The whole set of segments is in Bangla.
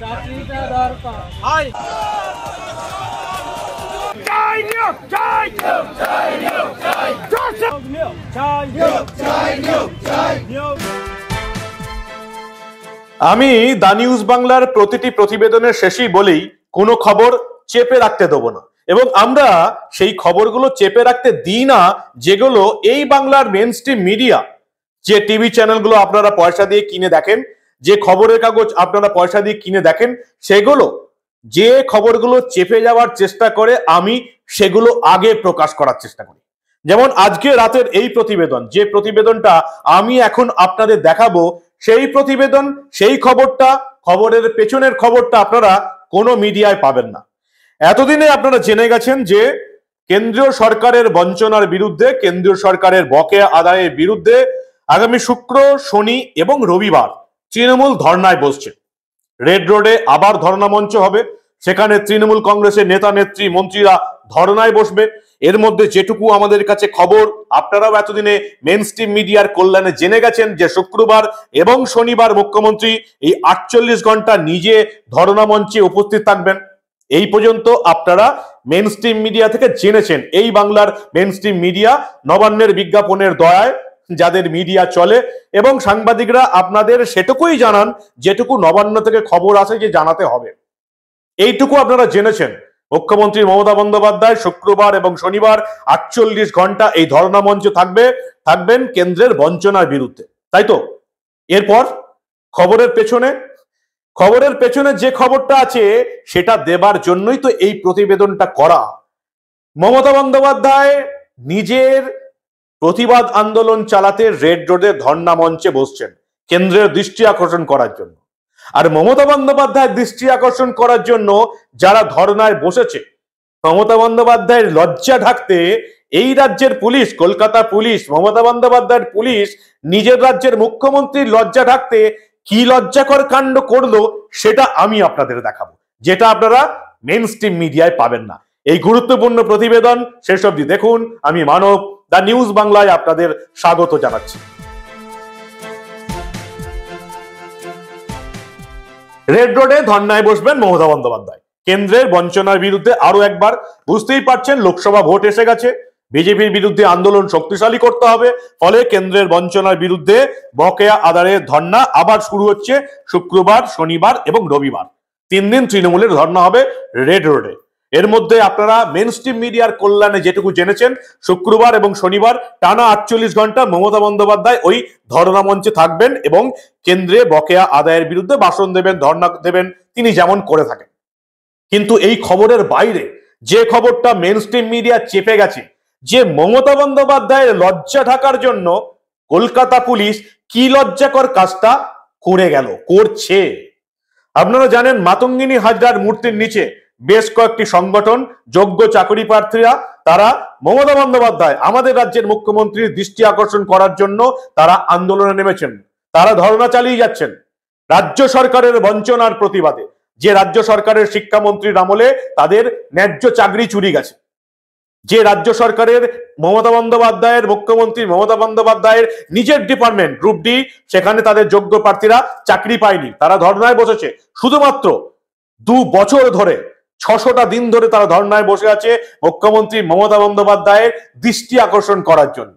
চাকরিটা দরকার। হাই আমি দা নিউজ বাংলার প্রতিটি প্রতিবেদনের শেষেই বলি কোনো খবর চেপে রাখতে দেবো না, এবং আমরা সেই খবরগুলো চেপে রাখতে দিই না যেগুলো এই বাংলার মেন স্ট্রিম মিডিয়া, যে টিভি চ্যানেলগুলো আপনারা পয়সা দিয়ে কিনে দেখেন, যে খবরের কাগজ আপনারা পয়সা দিয়ে কিনে দেখেন, সেগুলো যে খবরগুলো চেপে যাওয়ার চেষ্টা করে আমি সেগুলো আগে প্রকাশ করার চেষ্টা করি। যেমন আজকে রাতের এই প্রতিবেদন, যে প্রতিবেদনটা আমি এখন আপনাদের দেখাবো, সেই প্রতিবেদন, সেই খবরটা, খবরের পেছনের খবরটা আপনারা কোনো মিডিয়ায় পাবেন না। এতদিনে আপনারা জেনে গেছেন যে কেন্দ্রীয় সরকারের বঞ্চনার বিরুদ্ধে, কেন্দ্রীয় সরকারের বকেয়া আদায়ের বিরুদ্ধে আগামী শুক্র, শনি এবং রবিবার তৃণমূল ধর্নায় বসছে। রেড রোডে আবার ধর্ণা মঞ্চ হবে, সেখানে তৃণমূল কংগ্রেসের নেতা নেত্রী মন্ত্রীরা ধর্নায় বসবে। এর মধ্যে যেটুকু আমাদের কাছে খবর, আপনারাও এতদিনে মেন স্ট্রিম মিডিয়ার কল্যাণে জেনে গেছেন যে শুক্রবার এবং শনিবার মুখ্যমন্ত্রী এই 48 ঘন্টা নিজে ধর্ণা মঞ্চে উপস্থিত থাকবেন। এই পর্যন্ত আপনারা মেন স্ট্রিম মিডিয়া থেকে জেনেছেন। এই বাংলার মেন স্ট্রিম মিডিয়া, নবান্নের বিজ্ঞাপনের দয়ায় যাদের মিডিয়া চলে, এবং সাংবাদিকরা আপনাদের সেটুকুই জানান যেটুকু নবান্ন থেকে খবর আসে যে জানাতে হবে। এইটুকু আপনারা জেনেছেন। মুখ্যমন্ত্রী মমতা বন্দ্যোপাধ্যায় শুক্রবার এবং শনিবার 48 ঘন্টা এই ধর্ণা মঞ্চে থাকবেন কেন্দ্রের বঞ্চনার বিরুদ্ধে, তাই তো? এরপর খবরের পেছনে যে খবরটা আছে সেটা দেবার জন্যই তো এই প্রতিবেদনটা করা। মমতা বন্দ্যোপাধ্যায় নিজের প্রতিবাদ আন্দোলন চালাতে রেড রোডে ধর্ণা মঞ্চে বসছেন কেন্দ্রের দৃষ্টি আকর্ষণ করার জন্য। আর মমতা বন্দ্যোপাধ্যায়ের দৃষ্টি আকর্ষণ করার জন্য যারা ধর্নায় বসেছে, মমতা বন্দ্যোপাধ্যায়ের লজ্জা ঢাকতে এই রাজ্যের পুলিশ, কলকাতা পুলিশ, মমতা বন্দ্যোপাধ্যায়ের পুলিশ নিজের রাজ্যের মুখ্যমন্ত্রীর লজ্জা ঢাকতে কি লজ্জাকর কাণ্ড করলো সেটা আমি আপনাদের দেখাবো, যেটা আপনারা মেন স্ট্রিম মিডিয়ায় পাবেন না। এই গুরুত্বপূর্ণ প্রতিবেদন শেষ অবধি দেখুন। আমি মানব, দা নিউজ বাংলায় আপনাদের স্বাগত জানাচ্ছি। রেড রোডে ধর্নায় বসবেন মমতা বন্দ্যোপাধ্যায় কেন্দ্রের বঞ্চনার বিরুদ্ধে। আরো একবার বুঝতেই পারছেন, লোকসভা ভোট এসে গেছে, বিজেপির বিরুদ্ধে আন্দোলন শক্তিশালী করতে হবে, ফলে কেন্দ্রের বঞ্চনার বিরুদ্ধে বকেয়া আদায়ের ধর্না আবার শুরু হচ্ছে শুক্রবার, শনিবার এবং রবিবার। 3 দিন তৃণমূলের ধর্না হবে রেড রোডে। এর মধ্যে আপনারা মেন স্ট্রিম মিডিয়ার কল্যাণে যেটুকু জেনেছেন, শুক্রবার এবং শনিবার টানা 48 ঘন্টা মমতা বন্দ্যোপাধ্যায় ওই ধর্ণা মঞ্চে থাকবেন এবং কেন্দ্রে বকেয়া আদায়ের বিরুদ্ধে ভাষণ দেবেন, ধর্ণা দেবেন, তিনি যেমন করে থাকেন। কিন্তু এই খবরের বাইরে যে খবরটা মেন স্ট্রিম মিডিয়া চেপে গেছে, যে মমতা বন্দ্যোপাধ্যায়ের লজ্জা ঢাকার জন্য কলকাতা পুলিশ কি লজ্জাকর কাজটা করছে। আপনারা জানেন, মাতঙ্গিনী হাজরার মূর্তির নিচে বেশ কয়েকটি সংগঠন, যোগ্য চাকরি প্রার্থীরা, তারা মমতা বন্দ্যোপাধ্যায়, আমাদের রাজ্যের মুখ্যমন্ত্রীর দৃষ্টি আকর্ষণ করার জন্য তারা আন্দোলনে নেমেছেন, তারা ধর্ণা চালিয়ে যাচ্ছেন রাজ্য সরকারের বঞ্চনার প্রতিবাদে। যে রাজ্য সরকারের শিক্ষামন্ত্রীর আমলে তাদের ন্যায্য চাকরি চুরি গেছে, যে রাজ্য সরকারের মমতা বন্দ্যোপাধ্যায়ের, মুখ্যমন্ত্রী মমতা বন্দ্যোপাধ্যায়ের নিজের ডিপার্টমেন্ট গ্রুপ ডি, সেখানে তাদের যোগ্য প্রার্থীরা চাকরি পায়নি, তারা ধর্নায় বসেছে। শুধুমাত্র 2 বছর ধরে, 600টা দিন ধরে তারা ধর্নায় বসে আছে মুখ্যমন্ত্রী মমতা বন্দ্যোপাধ্যায়ের দৃষ্টি আকর্ষণ করার জন্য।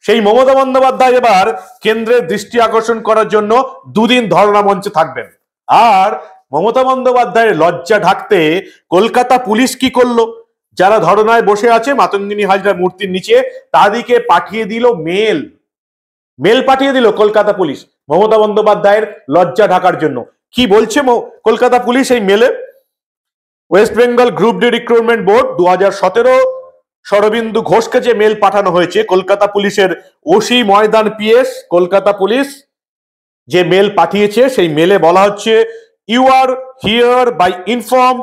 সেই মমতা বন্দ্যোপাধ্যায় এবার কেন্দ্রের দৃষ্টি আকর্ষণ করার জন্য 2 দিন ধর্ণা মঞ্চে থাকবেন। আর মমতা বন্দ্যোপাধ্যায়ের লজ্জা ঢাকতে কলকাতা পুলিশ কি করলো? যারা ধর্নায় বসে আছে মাতঙ্গিনী হাজরা মূর্তির নিচে, তাদেরকে পাঠিয়ে দিল মেল পাঠিয়ে দিল কলকাতা পুলিশ মমতা বন্দ্যোপাধ্যায়ের লজ্জা ঢাকার জন্য। কি বলছে কলকাতা পুলিশ এই মেলে? West Bengal group D recruitment board 2017 Sharbindu ঘোষকে যে মেল পাঠানো হয়েছে, কলকাতা পুলিশের OC Maidan PS Kolkata police যে মেল পাঠিয়েছে, সেই মেলে বলা হচ্ছে, you are hereby inform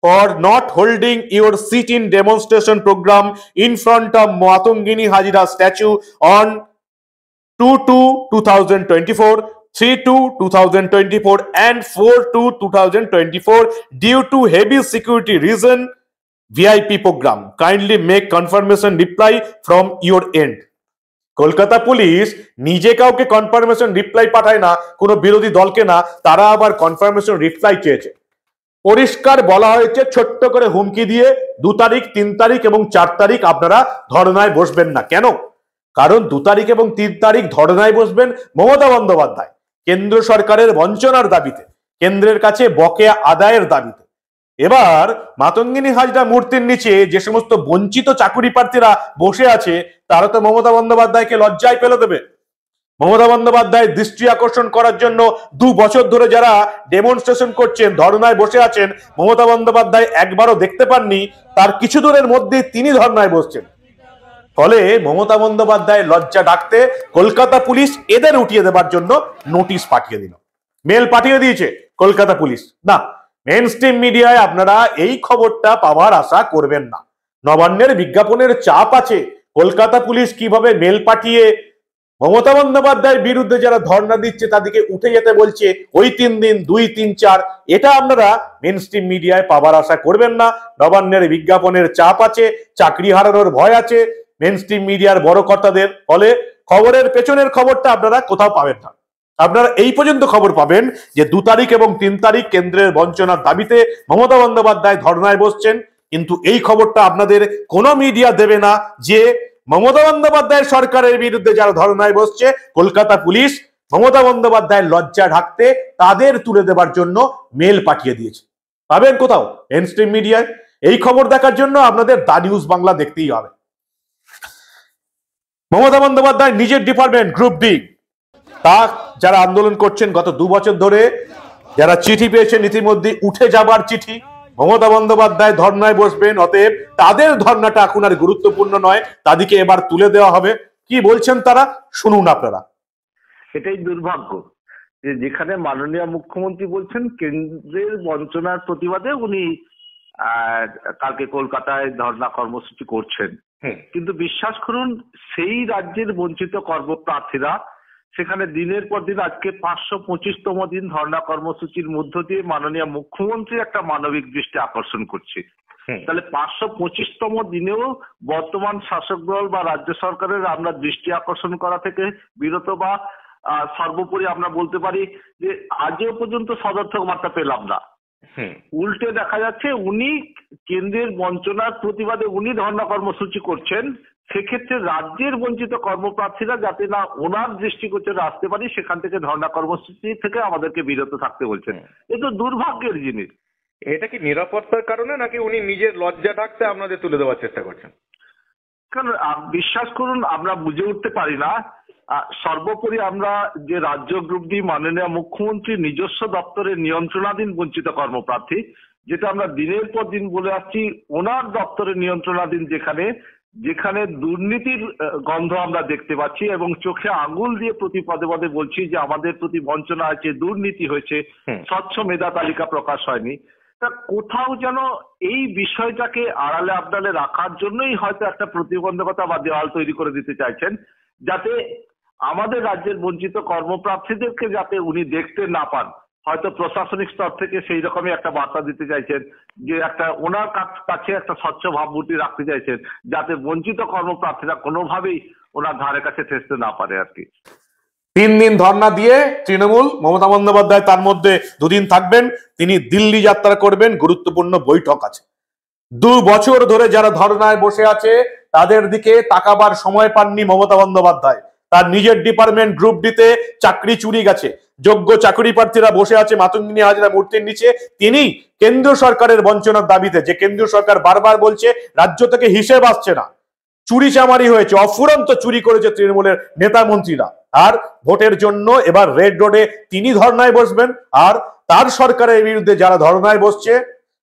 for not holding your sit in demonstration program in front of Matangini Hajira statue on 2/2/2024, 3/2/2024 and 4/2/2024 due to heavy security reason VIP program. Kindly make confirmation reply from your end. Kolkata police নিজে কাউকে কনফার্মেশন রিপ্লাই পাঠায় না, কোনো বিরোধী দলকে না, তারা আবার কনফার্মেশন রিপ্লাই চেয়েছে। পরিষ্কার বলা হয়েছে ছোট্ট করে হুমকি দিয়ে 2 তারিখ 3 তারিখ এবং 4 তারিখ আপনারা ধর্নায় বসবেন না। কেন? কারণ 2 তারিখ এবং 3 তারিখ ধর্নায় বসবেন মমতা বন্দ্যোপাধ্যায় কেন্দ্র সরকারের বঞ্চনার দাবিতে, কেন্দ্রের কাছে বকেয়া আদায়ের দাবিতে। এবার মাতঙ্গিনী হাজরা মূর্তির নিচে যে সমস্ত বঞ্চিত চাকুরি প্রার্থীরা বসে আছে তারা তো মমতা বন্দ্যোপাধ্যায়কে লজ্জায় ফেলে দেবে। মমতা বন্দ্যোপাধ্যায় দৃষ্টি আকর্ষণ করার জন্য 2 বছর ধরে যারা ডেমনস্ট্রেশন করছেন, ধর্নায় বসে আছেন, মমতা বন্দ্যোপাধ্যায় একবারও দেখতে পাননি, তার কিছু দূরের মধ্যে তিনি ধর্নায় বসছেন। ফলে মমতা বন্দ্যোপাধ্যায় লজ্জা ডাকতে কলকাতা পুলিশ এদের উঠিয়ে দেবার জন্য নোটিশ পাঠিয়ে দিল, মেল পাঠিয়ে দিয়েছে কলকাতা পুলিশ। না, মেইন স্ট্রিম মিডিয়ায় আপনারা এই খবরটা পাওয়ার আশা করবেন না। নবান্নের বিজ্ঞাপনের চাপ আছে, কলকাতা পুলিশ কিভাবে মেল পাঠিয়ে মমতা বন্দ্যোপাধ্যায়ের বিরুদ্ধে যারা ধর্ণা দিচ্ছে তাদেরকে উঠে যেতে বলছে ওই 3 দিন 2, 3, 4, এটা আপনারা মেইন স্ট্রিম মিডিয়ায় পাওয়ার আশা করবেন না। নবান্নের বিজ্ঞাপনের চাপ আছে, চাকরি হারানোর ভয় আছে মেইন স্ট্রিম মিডিয়ার বড় কর্তাদের। ফলে খবরের পেছনের খবরটা আপনারা কোথাও পাবেন না। আপনারা এই পর্যন্ত খবর পাবেন যে 2 তারিখ এবং 3 তারিখ কেন্দ্রের বঞ্চনার দাবিতে মমতা বন্দ্যোপাধ্যায় ধর্নায় বসছেন, কিন্তু এই খবরটা আপনাদের কোনো মিডিয়া দেবে না যে মমতা বন্দ্যোপাধ্যায়ের সরকারের বিরুদ্ধে যারা ধর্নায় বসছে কলকাতা পুলিশ মমতা বন্দ্যোপাধ্যায়ের লজ্জা ঢাকতে তাদের তুলে দেবার জন্য মেল পাঠিয়ে দিয়েছে। পাবেন কোথাও? মেইন স্ট্রিম মিডিয়ায়। এই খবর দেখার জন্য আপনাদের দা নিউজ বাংলা দেখতেই হবে। মমতা বন্দ্যোপাধ্যায় নিজের ডিপার্টমেন্ট গ্রুপ ডি, তা যারা আন্দোলন করছেন গত 2 বছর ধরে, যারা চিঠি পেয়েছেন ইতিমধ্যে উঠে যাবার চিঠি, মমতা বন্দ্যোপাধ্যায় ধর্নায় বসবেন, অতএব তাদের ধর্নাটা এখন আর গুরুত্বপূর্ণ নয়, তাদেরকে এবার তুলে দেওয়া হবে। কি বলছেন তারা, শুনুন আপনারা। এটাই দুর্ভাগ্য যে যেখানে মাননীয় মুখ্যমন্ত্রী বলছেন কেন্দ্রের বঞ্চনার প্রতিবাদে উনি কালকে কলকাতায় ধর্ণা কর্মসূচি করছেন, কিন্তু বিশ্বাস করুন সেই রাজ্যের বঞ্চিত কর্মপ্রার্থীরা সেখানে দিনের পর দিন আজকে 525তম দিন ধর্ণা কর্মসূচির মধ্য দিয়ে মাননীয় মুখ্যমন্ত্রী একটা মানবিক দৃষ্টি আকর্ষণ করছে। তাহলে 525তম দিনেও বর্তমান শাসক দল বা রাজ্য সরকারের আমরা দৃষ্টি আকর্ষণ করা থেকে বিরত, বা সর্বোপরি আমরা বলতে পারি যে আজও পর্যন্ত সদর্থক বার্তা পেলাম না। উল্টে দেখা যাচ্ছে উনি কেন্দ্রের বঞ্চনার প্রতিবাদে উনি ধর্ণা কর্মসূচি করছেন, সেক্ষেত্রে রাজ্যের বঞ্চিত কর্মপ্রার্থীরা যাতে না ওনার দৃষ্টিগোচরে আসতে পারি সেখান থেকে ধর্ণা কর্মসূচি থেকে আমাদেরকে বিরত থাকতে বলছেন। এ তো দুর্ভাগ্যের জিনিস। এটা কি নিরাপত্তার কারণে নাকি উনি নিজের লজ্জা ঢাকতে আপনাদের তুলে দেওয়ার চেষ্টা করছেন? কারণ বিশ্বাস করুন আমরা বুঝে উঠতে পারি না। সর্বোপরি আমরা যে রাজ্য গ্রুপ ডি মাননীয় মুখ্যমন্ত্রীর নিজস্ব দপ্তরের নিয়ন্ত্রণাধীন বঞ্চিত কর্মপ্রার্থী, যেটা আমরা দিনের পর দিন বলে আসছি, ওনার দপ্তরের নিয়ন্ত্রণাধীন যেখানে যেখানে দুর্নীতির গন্ধ আমরা দেখতে পাচ্ছি এবং চোখে আঙুল দিয়ে প্রতি পদে পদে বলছি যে আমাদের প্রতি বঞ্চনা হয়েছে, দুর্নীতি হয়েছে, স্বচ্ছ মেধা তালিকা প্রকাশ হয়নি, তা কোথাও যেন এই বিষয়টাকে আড়ালে আবডালে রাখার জন্যই হয়তো একটা প্রতিবন্ধকতা বা দেওয়াল তৈরি করে দিতে চাইছেন, যাতে আমাদের রাজ্যের বঞ্চিত কর্মপ্রার্থীদেরকে যাতে উনি দেখতে না পান। হয়তো প্রশাসনিক স্তর থেকে সেই রকমই একটা বার্তা দিতে চাইছেন যে একটা ওনার কাছে একটা স্বচ্ছ ভাবমূর্তি রাখতে চাইছেন, যাতে বঞ্চিত কর্মপ্রার্থীরা কোনোভাবেই ওনার ধারে কাছে ঠেসতে না পারে আর কি। 3 দিন ধর্ণা দিয়ে তৃণমূল, মমতা বন্দ্যোপাধ্যায় তার মধ্যে 2 দিন থাকবেন, তিনি দিল্লি যাত্রা করবেন, গুরুত্বপূর্ণ বৈঠক আছে। 2 বছর ধরে যারা ধর্ণায় বসে আছে তাদের দিকে তাকাবার সময় পাননি মমতা বন্দ্যোপাধ্যায়। তার নিজের ডিপার্টমেন্ট গ্রুপ ডিতে চাকরি চুরি গেছে, যোগ্য চাকরি প্রার্থীরা বসে আছে মাতঙ্গিনী হাজরা মূর্তির নিচে। তিনি কেন্দ্রীয় সরকারের বঞ্চনার দাবিতে, যে কেন্দ্রীয় সরকার বারবার বলছে রাজ্য থেকে হিসেব আসছে না, চুরি চামারি হয়েছে, অফুরন্ত চুরি করেছে তৃণমূলের নেতা মন্ত্রীরা, আর ভোটের জন্য এবার রেড রোডে তিনি ধর্নায় বসবেন। আর তার সরকারের বিরুদ্ধে যারা ধর্নায় বসছে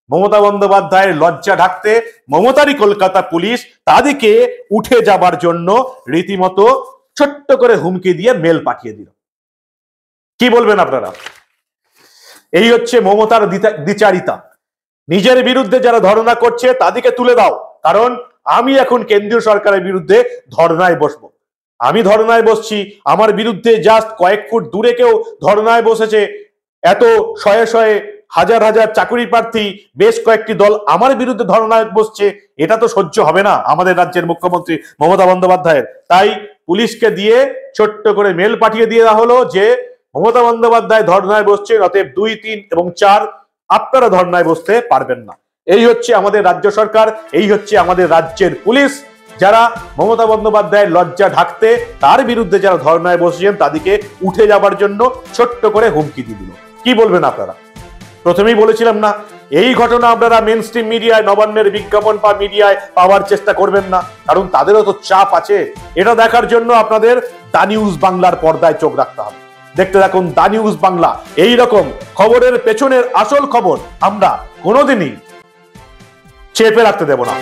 মমতা বন্দ্যোপাধ্যায়ের লজ্জা ঢাকতে মমতারই কলকাতা পুলিশ তাদেরকে উঠে যাবার জন্য রীতিমতো ছোট্ট করে হুমকি দিয়ে মেল পাঠিয়ে দিল। কি বলবেন আপনারা? এই হচ্ছে মমতার দ্বিচারিতা। নিজের বিরুদ্ধে যারা ধর্ণা করছে তাদেরকে তুলে দাও, কারণ আমি এখন কেন্দ্রীয় সরকারের বিরুদ্ধে ধর্ণায় বসবো। আমি ধর্ণায় বসছি, আমার বিরুদ্ধে জাস্ট কয়েক ফুট দূরে কেউ ধর্ণায় বসেছে, এত শয়ে শয়ে হাজার হাজার চাকরি প্রার্থী, বেশ কয়েকটি দল আমার বিরুদ্ধে ধর্ণায় বসছে, এটা তো সহ্য হবে না আমাদের রাজ্যের মুখ্যমন্ত্রী মমতা বন্দ্যোপাধ্যায়ের। তাই পুলিশকে দিয়ে ছোট্ট করে মেল পাঠিয়ে দেওয়া হলো যে মমতা বন্দ্যোপাধ্যায় ধর্নায় বসছেন, অতএব 2, 3 এবং 4 আপনারা ধর্নায় বসতে পারবেন না। এই হচ্ছে আমাদের রাজ্য সরকার, এই হচ্ছে আমাদের রাজ্যের পুলিশ, যারা মমতা বন্দ্যোপাধ্যায়ের লজ্জা ঢাকতে তার বিরুদ্ধে যারা ধর্নায় বসেছেন তাদেরকে উঠে যাবার জন্য ছোট্ট করে হুমকি দিয়ে দিল। কি বলবেন আপনারা? প্রথমেই বলেছিলাম না, এই ঘটনা আপনারা মেন স্ট্রিম মিডিয়ায়, নবান্নের বিজ্ঞাপন বা মিডিয়ায় পাওয়ার চেষ্টা করবেন না, কারণ তাদেরও তো চাপ আছে। এটা দেখার জন্য আপনাদের দা নিউজ বাংলার পর্দায় চোখ রাখতে হবে। দেখতে থাকুন দা নিউজ বাংলা। এই রকম খবরের পেছনের আসল খবর আমরা কোনোদিনই চেপে রাখতে দেব না।